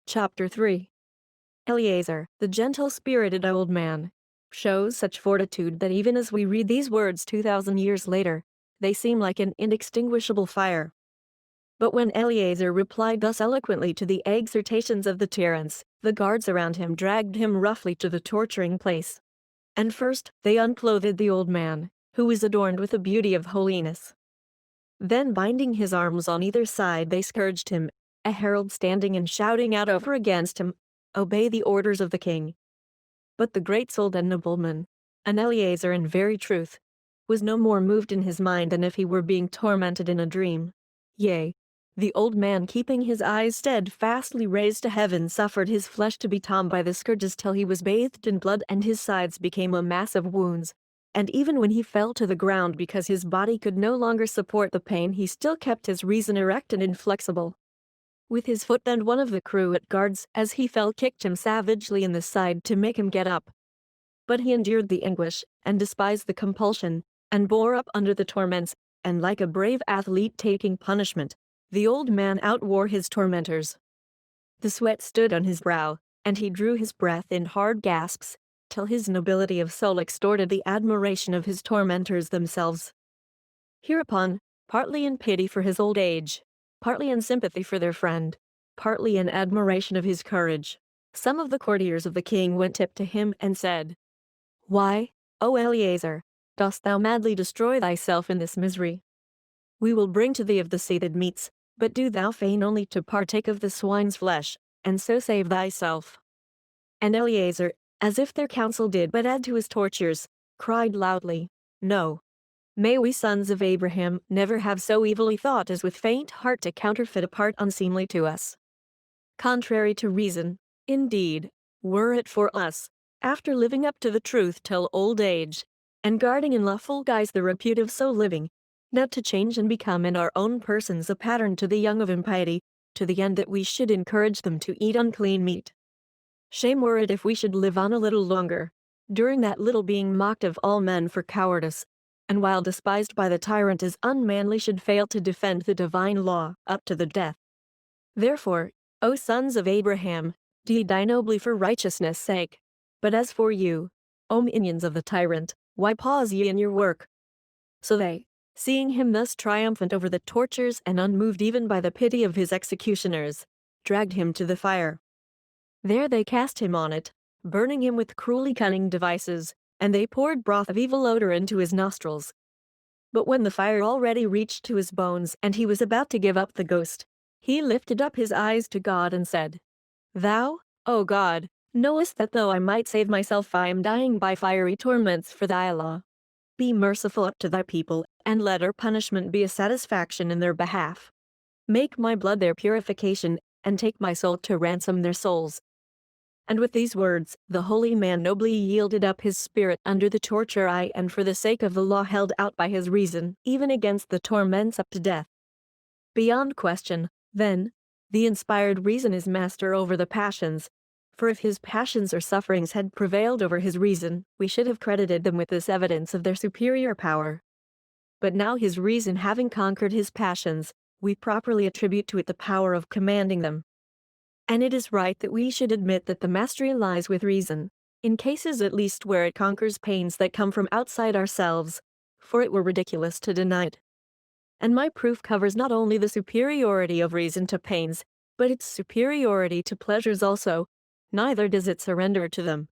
Chapter 3. Eleazar, the gentle-spirited old man, shows such fortitude that even as we read these words 2,000 years later, they seem like an inextinguishable fire. But when Eleazar replied thus eloquently to the exhortations of the tyrants, the guards around him dragged him roughly to the torturing place. And first, they unclothed the old man, who was adorned with the beauty of holiness. Then, binding his arms on either side, they scourged him, a herald standing and shouting out over against him, "Obey the orders of the king." But the great-souled and nobleman, an Eleazar in very truth, was no more moved in his mind than if he were being tormented in a dream. Yea, the old man, keeping his eyes steadfastly raised to heaven, suffered his flesh to be torn by the scourges till he was bathed in blood and his sides became a mass of wounds. And even when he fell to the ground because his body could no longer support the pain, he still kept his reason erect and inflexible. With his foot, and one of the crew at guards, as he fell, kicked him savagely in the side to make him get up. But he endured the anguish, and despised the compulsion, and bore up under the torments, and like a brave athlete taking punishment, the old man outwore his tormentors. The sweat stood on his brow, and he drew his breath in hard gasps, till his nobility of soul extorted the admiration of his tormentors themselves. Hereupon, partly in pity for his old age, partly in sympathy for their friend, partly in admiration of his courage, some of the courtiers of the king went up to him and said, "Why, O Eleazar, dost thou madly destroy thyself in this misery? We will bring to thee of the seethed meats, but do thou feign only to partake of the swine's flesh, and so save thyself." And Eleazar, as if their counsel did but add to his tortures, cried loudly, "No. May we sons of Abraham never have so evilly thought as with faint heart to counterfeit a part unseemly to us. Contrary to reason, indeed, were it for us, after living up to the truth till old age, and guarding in lawful guise the repute of so living, not to change and become in our own persons a pattern to the young of impiety, to the end that we should encourage them to eat unclean meat. Shame were it if we should live on a little longer, during that little being mocked of all men for cowardice, and while despised by the tyrant as unmanly should fail to defend the divine law up to the death. Therefore, O sons of Abraham, do ye die nobly for righteousness' sake. But as for you, O minions of the tyrant, why pause ye in your work?" So they, seeing him thus triumphant over the tortures and unmoved even by the pity of his executioners, dragged him to the fire. There they cast him on it, burning him with cruelly cunning devices, and they poured broth of evil odor into his nostrils. But when the fire already reached to his bones and he was about to give up the ghost, he lifted up his eyes to God and said, "Thou, O God, knowest that though I might save myself I am dying by fiery torments for thy law. Be merciful up to thy people, and let our punishment be a satisfaction in their behalf. Make my blood their purification, and take my soul to ransom their souls." And with these words, the holy man nobly yielded up his spirit under the torture, and for the sake of the law held out by his reason, even against the torments up to death. Beyond question, then, the inspired reason is master over the passions, for if his passions or sufferings had prevailed over his reason, we should have credited them with this evidence of their superior power. But now his reason having conquered his passions, we properly attribute to it the power of commanding them. And it is right that we should admit that the mastery lies with reason, in cases at least where it conquers pains that come from outside ourselves, for it were ridiculous to deny it. And my proof covers not only the superiority of reason to pains, but its superiority to pleasures also, neither does it surrender to them.